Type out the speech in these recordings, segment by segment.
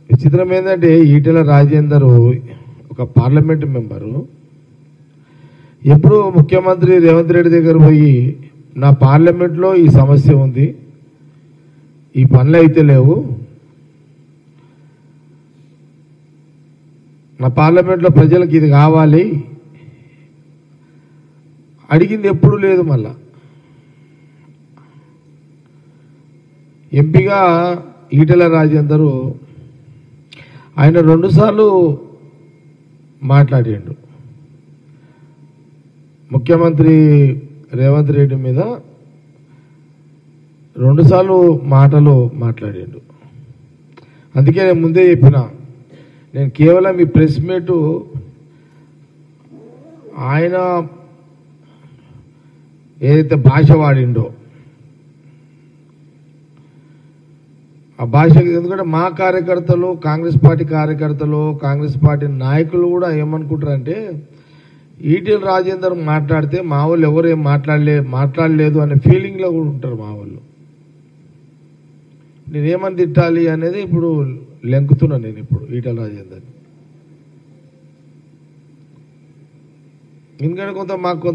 విచిత్రం ఏంటంటే ఈటెల రాజేందర్ ఒక పార్లమెంట్ మెంబరు ఎప్పుడు ముఖ్యమంత్రి రేవంత్ రెడ్డి దగ్గర పోయి నా పార్లమెంట్లో ఈ సమస్య ఉంది, ఈ పనులు అయితే లేవు, నా పార్లమెంట్లో ప్రజలకు ఇది కావాలి అడిగింది ఎప్పుడు లేదు. మళ్ళా ఎంపీగా ఈటెల రాజేందర్ ఆయన 2 సార్లు మాట్లాడిండు ముఖ్యమంత్రి రేవంత్ రెడ్డి మీద, 2 సార్లు మాట్లాడిండు. అందుకే నేను ముందే చెప్పిన, నేను కేవలం ఈ ప్రెస్ మీట్ ఆయన ఏదైతే భాష వాడిండో ఆ భాషకి, ఎందుకంటే మా కార్యకర్తలు, కాంగ్రెస్ పార్టీ కార్యకర్తలు, కాంగ్రెస్ పార్టీ నాయకులు కూడా ఏమనుకుంటారంటే ఈటెల రాజేందర్ మాట్లాడితే మా వాళ్ళు ఎవరు ఏం మాట్లాడలేదు అనే ఫీలింగ్లో కూడా ఉంటారు మా వాళ్ళు. నేనేమని తిట్టాలి అనేది ఇప్పుడు లెంకుతున్నా నేను ఇప్పుడు ఈటెల రాజేందర్. ఎందుకంటే మాకు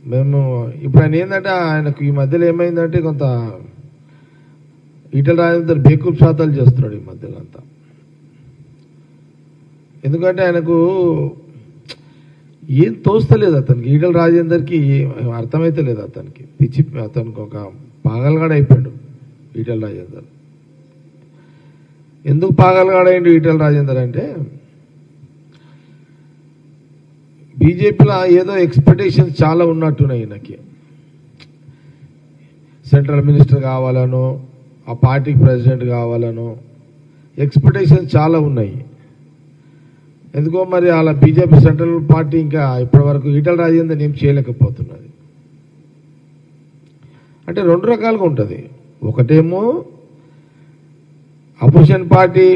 మేము ఇప్పుడు ఆయన ఏంటంటే ఆయనకు ఈ మధ్యలో ఏమైందంటే కొంత ఈటెల రాజేందర్ బేకూఫ్ శాతాలు చేస్తున్నాడు ఈ మధ్యలో అంతా. ఎందుకంటే ఆయనకు ఏం తోస్తలేదు అతనికి, ఈటెల రాజేందర్కి అర్థమైతే లేదు అతనికి, అతనికి ఒక పాగలగాడ అయిపోయాడు ఈటెల రాజేందర్. ఎందుకు పాగలగాడైండు ఈటెల రాజేందర్ అంటే బీజేపీలో ఏదో ఎక్స్పెక్టేషన్స్ చాలా ఉన్నట్టున్నాయి ఈయనకి. సెంట్రల్ మినిస్టర్ కావాలనో, ఆ పార్టీకి ప్రెసిడెంట్ కావాలనో ఎక్స్పెక్టేషన్స్ చాలా ఉన్నాయి. ఎందుకో మరి అలా బీజేపీ సెంట్రల్ పార్టీ ఇంకా ఇప్పటి వరకు ఈటెల రాజేందర్ ఏం చేయలేకపోతున్నది. అంటే 2 రకాలుగా ఉంటుంది. ఒకటేమో అపోజిషన్ పార్టీ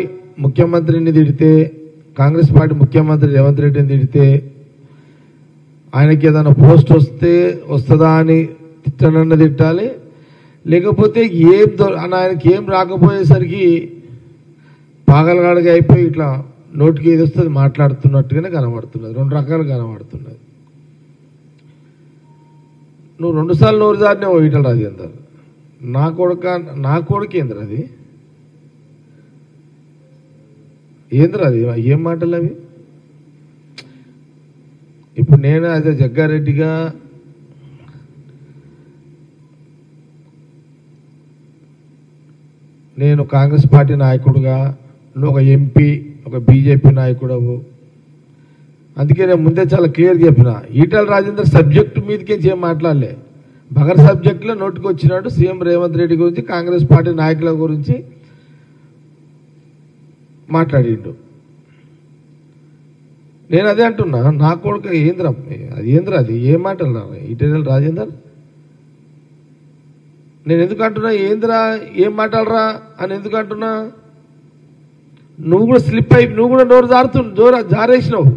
ముఖ్యమంత్రిని తిడితే, కాంగ్రెస్ పార్టీ ముఖ్యమంత్రి రేవంత్ రెడ్డిని తిడితే, ఆయనకి ఏదైనా పోస్ట్ వస్తుందా అని తిట్టాలి, లేకపోతే ఆయనకి ఏం రాకపోయేసరికి పాగలగాడిగా అయిపోయి ఇట్లా నోటికి ఏది వస్తుంది మాట్లాడుతున్నట్టుగానే కనబడుతున్నది. 2 రకాలు కనబడుతున్నది. నువ్వు 2 సార్లు నోరు జారినావు ఈటెల రాజేందర్. నా కొడుకు ఏంద్ర అది, ఏం మాటలు అవి? ఇప్పుడు నేను అదే జగ్గారెడ్డిగా నేను కాంగ్రెస్ పార్టీ నాయకుడుగా, నువ్వు ఒక ఎంపీ, ఒక బీజేపీ నాయకుడవు. అందుకే నేను ముందే చాలా క్లియర్గా చెప్పిన, ఈటెల రాజేందర్ సబ్జెక్టు మీదకేం ఏం మాట్లాడలే, బగర్ సబ్జెక్టులో నోటికి వచ్చినాడు సీఎం రేవంత్ రెడ్డి గురించి, కాంగ్రెస్ పార్టీ నాయకుల గురించి మాట్లాడిండు. నేను అదే అంటున్నా, నా కొడుకు అది ఏం మాటలు రా ఈటెల రాజేందర్? నేను ఎందుకు అంటున్నా ఏం మాట్లాడరా అని ఎందుకు అంటున్నా? నువ్వు కూడా స్లిప్ అయి, నువ్వు కూడా నోరు జారేసినావు.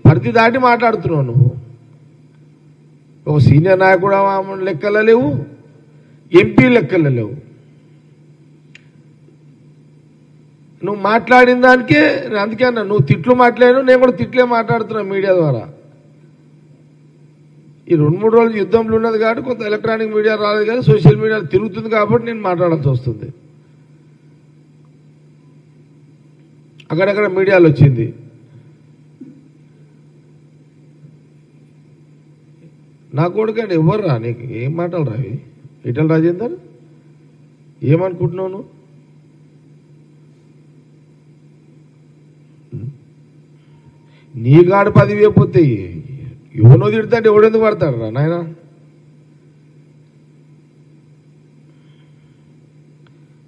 పరిధి దాటి మాట్లాడుతున్నావు నువ్వు. ఒక సీనియర్ నాయకుడు లెక్కలు లేవు, ఎంపీ లెక్కలు లేవు. నువ్వు మాట్లాడిన దానికే అందుకే అన్నా, నువ్వు తిట్లు మాట్లాడాను, నేను కూడా తిట్లే మాట్లాడుతున్నా మీడియా ద్వారా. ఈ 2-3 రోజులు యుద్ధంలో ఉన్నది కాబట్టి కొంత ఎలక్ట్రానిక్ మీడియా రాలేదు, కానీ సోషల్ మీడియా తిరుగుతుంది కాబట్టి నేను మాట్లాడాల్సి వస్తుంది. అక్కడక్కడ మీడియాలో వచ్చింది. నా కొడుకండి ఎవరు రా, నీకు ఏం మాటలు రావి ఈటెల రాజేందర్? ఏమనుకుంటున్నావు నువ్వు? నీ కాడు 10 వేపోతాయి, ఎవనో తిడతాంటే ఎవడెందుకు పడతాడు రా నాయన?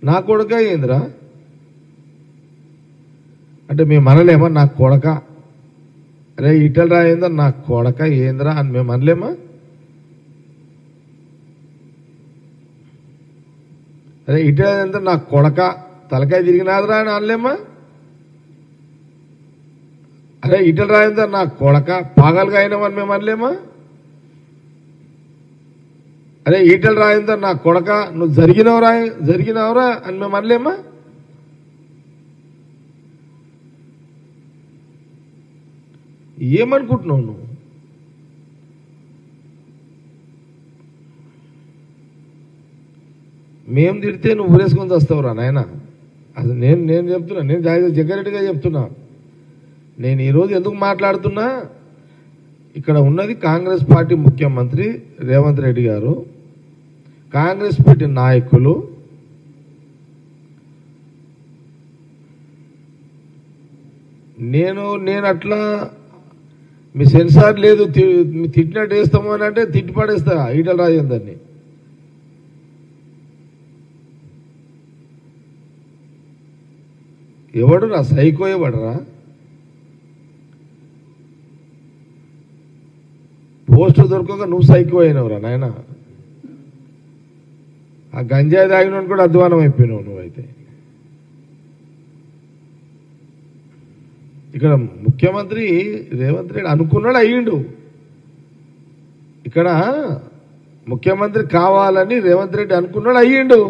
నా కొడుక ఏందిరా అంటే మేము అనలేమా నా కొడక, అరే ఈటెల రాజేందర్ నా కొడక ఏందిరా అని మేము అనలేమా? అరే ఈటెల రాజేందర్ నా కొడక తలకాయ తిరిగినాదిరా అని అనలేమా? అరే ఈటల రాజేందర్ నా కొడక పాగలుగా అయినామని మేము అనలేమా? అరే ఈటల రాజేందర్ నా కొడక నువ్వు జరిగినవరా అని మేము అనలేమా? ఏమనుకుంటున్నావు నువ్వు? మేము తిడితే నువ్వు ఊరేసుకొని వస్తావురా నాయన. అసలు నేను చెప్తున్నా, నేను జగ్గారెడ్డిగా చెప్తున్నా. నేను ఈరోజు ఎందుకు మాట్లాడుతున్నా, ఇక్కడ ఉన్నది కాంగ్రెస్ పార్టీ ముఖ్యమంత్రి రేవంత్ రెడ్డి గారు, కాంగ్రెస్ పార్టీ నాయకులు. నేను అట్లా మీ సెన్సార్ లేదు తిట్టినట్టు వేస్తాము అని అంటే తిట్టి పడేస్తా ఈటల రాజేందర్ని. ఎవడు రా సైకో? ఎవడరా? పోస్టు దొరకక నువ్వు సైకో అయినవురా నాయన. ఆ గంజాయి తాగిన కూడా అధ్వానం అయిపోయినావు నువ్వైతే. ఇక్కడ ముఖ్యమంత్రి రేవంత్ రెడ్డి అనుకున్నాడు, అయ్యిండు. ఇక్కడ ముఖ్యమంత్రి కావాలని రేవంత్ రెడ్డి అనుకున్నాడు, అయ్యిండు.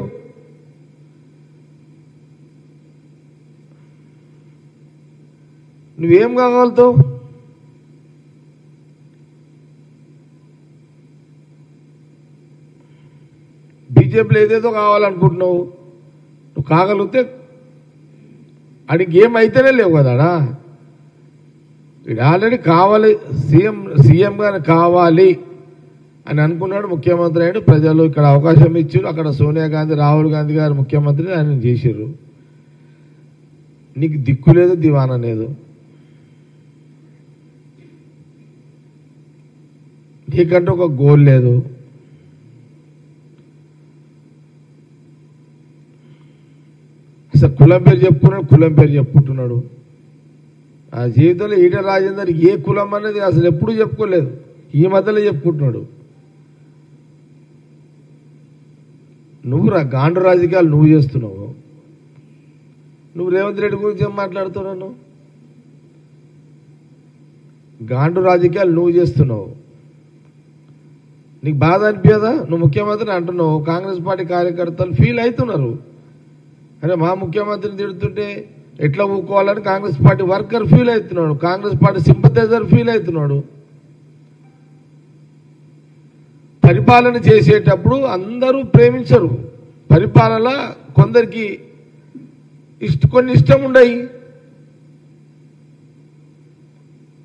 నువ్వేం కాగలుగుతావు? బీజేపీలో ఏదేదో కావాలనుకుంటున్నావు. నువ్వు కాగలిగితే అడిగి ఏమైతేనే లేవు కదాడా. ఆల్రెడీ కావాలి, సీఎంగా కావాలి అని అనుకున్నాడు, ముఖ్యమంత్రి అయ్యాడు. ప్రజలు ఇక్కడ అవకాశం ఇచ్చారు. అక్కడ సోనియా గాంధీ, రాహుల్ గాంధీ గారు ముఖ్యమంత్రి ఆయన చేశారు. నీకు దిక్కు లేదు, దివానా లేదు. నీకంటే ఒక గోల్ లేదు. అసలు కులం పేరు చెప్పుకున్నాడు, కులం పేరు చెప్పుకుంటున్నాడు. ఆ జీవితంలో ఈటల రాజేందర్ ఏ కులం అనేది అసలు ఎప్పుడూ చెప్పుకోలేదు, ఈ మధ్యలో చెప్పుకుంటున్నాడు. నువ్వు గాండు రాజకీయాలు నువ్వు చేస్తున్నావు. నువ్వు రేవంత్ రెడ్డి గురించి ఏం మాట్లాడుతున్నావు? గాండు రాజకీయాలు నువ్వు చేస్తున్నావు. నీకు బాధ అనిపించదా? నువ్వు ముఖ్యమంత్రిని అంటున్నావు, కాంగ్రెస్ పార్టీ కార్యకర్తలు ఫీల్ అవుతున్నారు. అరే మా ముఖ్యమంత్రిని తిడుతుంటే ఎట్లా ఊకోవాలని కాంగ్రెస్ పార్టీ వర్కర్ ఫీల్ అవుతున్నాడు, కాంగ్రెస్ పార్టీ సింపథైజర్ ఫీల్ అవుతున్నాడు. పరిపాలన చేసేటప్పుడు అందరూ ప్రేమించరు. పరిపాలన కొందరికి కొన్ని ఇష్టం ఉండయి.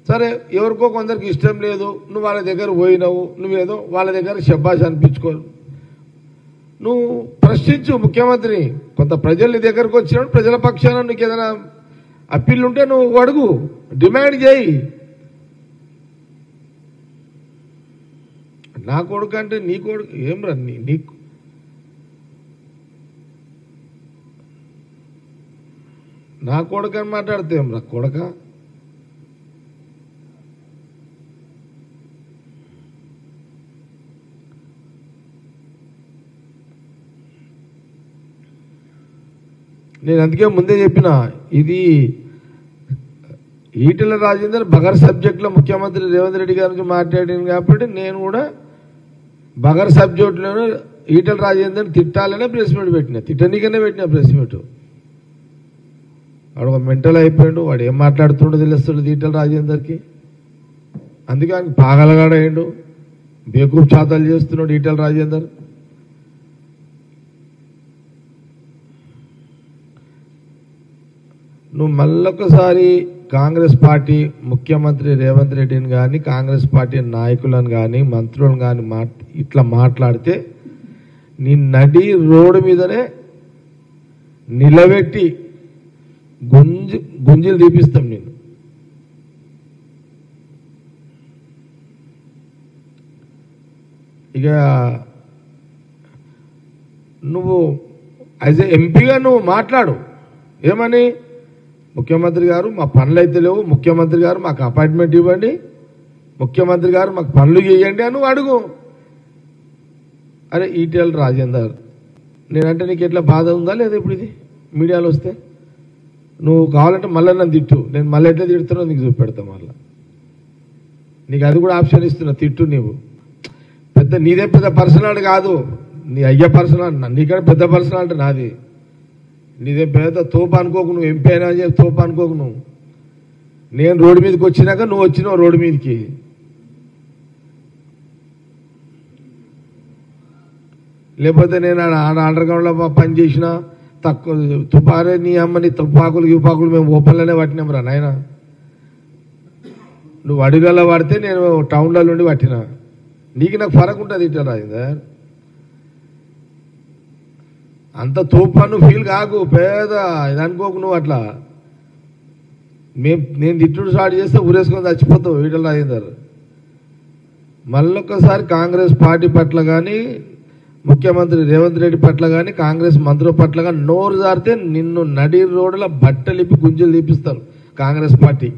సరే, ఎవరికో కొందరికి ఇష్టం లేదు, నువ్వు వాళ్ళ దగ్గర పోయినావు, నువ్వేదో వాళ్ళ దగ్గర శబ్బాష్ అనిపించుకో. నువ్వు ప్రశ్నించు ముఖ్యమంత్రిని. కొంత ప్రజల దగ్గరకు వచ్చినప్పుడు ప్రజల పక్షాన నీకు ఏదైనా అప్పీల్ ఉంటే నువ్వు అడుగు, డిమాండ్ చేయి. నా కొడుకు అంటే నీ కొడుకు ఏం రా? నీకు నా కొడుకు అని మాట్లాడితే ఏం రా కొడక? నేను అందుకే ముందే చెప్పిన, ఇది ఈటల రాజేందర్ బగర్ సబ్జెక్ట్లో ముఖ్యమంత్రి రేవంత్ రెడ్డి గారి నుంచి మాట్లాడింది కాబట్టి నేను కూడా బగర్ సబ్జెక్టులోనే ఈటల రాజేందర్ తిట్టాలనే ప్రెస్ మీట్ పెట్టినా, తిట్టనీకనే పెట్టినా ప్రెస్ మీట్. వాడు ఒక మెంటల్ అయిపోయాడు, వాడు ఏం మాట్లాడుతుండో తెలుస్తుంది ఈటల రాజేందర్కి. అందుకే ఆయనకి పాగలగాడయ్యాడు, బేకూఫ్ చాతాలు చేస్తున్నాడు ఈటల రాజేందర్. నువ్వు మళ్ళొకసారి కాంగ్రెస్ పార్టీ ముఖ్యమంత్రి రేవంత్ రెడ్డిని కానీ, కాంగ్రెస్ పార్టీ నాయకులను కానీ, మంత్రులను కానీ ఇట్లా మాట్లాడితే నీ నడి రోడ్డు మీదనే నిలబెట్టి గుంజీలు తీపిస్తాం నేను. ఇక నువ్వు యాజ్ ఏ ఎంపీగా నువ్వు మాట్లాడు. ఏమని? ముఖ్యమంత్రి గారు మా పనులు అయితే లేవు, ముఖ్యమంత్రి గారు మాకు అపాయింట్మెంట్ ఇవ్వండి, ముఖ్యమంత్రి గారు మాకు పనులు చేయండి అని నువ్వు అడుగు. అరే ఈటెల రాజేందర్, నేనంటే నీకు ఎట్లా బాధ ఉందా లేదా? ఇప్పుడు ఇది మీడియాలో వస్తే నువ్వు కావాలంటే మళ్ళీ నన్ను తిట్టు, నేను మళ్ళీ ఎట్లా తిడుతున్నావు నీకు చూపెడతా. మళ్ళీ నీకు అది కూడా ఆప్షన్ ఇస్తున్నా, తిట్టు. నీవు పెద్ద నీదే పెద్ద పర్సనాలిటీ కాదు, నీ అయ్యే పర్సనాలిటీ. నీకంటే పెద్ద పర్సనాలిటీ నాది. నీదే పెద్ద తోపు అనుకోకు, నువ్వు ఎంపీ అయినా చెప్పి తోపు అనుకోకు. నువ్వు నేను రోడ్డు మీదకి వచ్చినాక నువ్వు వచ్చినావు రోడ్డు మీదకి. లేకపోతే నేను అండర్ గ్రౌండ్లో పని చేసిన తక్కువ తుపారే నీ అమ్మని తుపాకులు యుపాకులు మేము ఓపెన్లోనే పట్టినాం రా నాయన. నువ్వు అడుగులో పడితే నేను టౌన్లో నుండి పట్టినా. నీకు నాకు ఫరక్ ఉంటుంది ఇట్లా రాజేందర్. అంత తోపాను ఫీల్ కాకు, పేద ఇది అనుకోకు నువ్వు. అట్లా నేను తిట్టుడు స్టార్ట్ చేస్తే ఊరేసుకొని చచ్చిపోతావు ఈటల రాజేందర్. మళ్ళొక్కసారి కాంగ్రెస్ పార్టీ పట్ల కానీ ముఖ్యమంత్రి రేవంత్ రెడ్డి పట్ల కానీ కాంగ్రెస్ మంత్రుల పట్ల కానీ నోరు జారితే నిన్ను నడి రోడ్ల బట్టలిప్పి గుంజలు తీపిస్తారు కాంగ్రెస్ పార్టీ.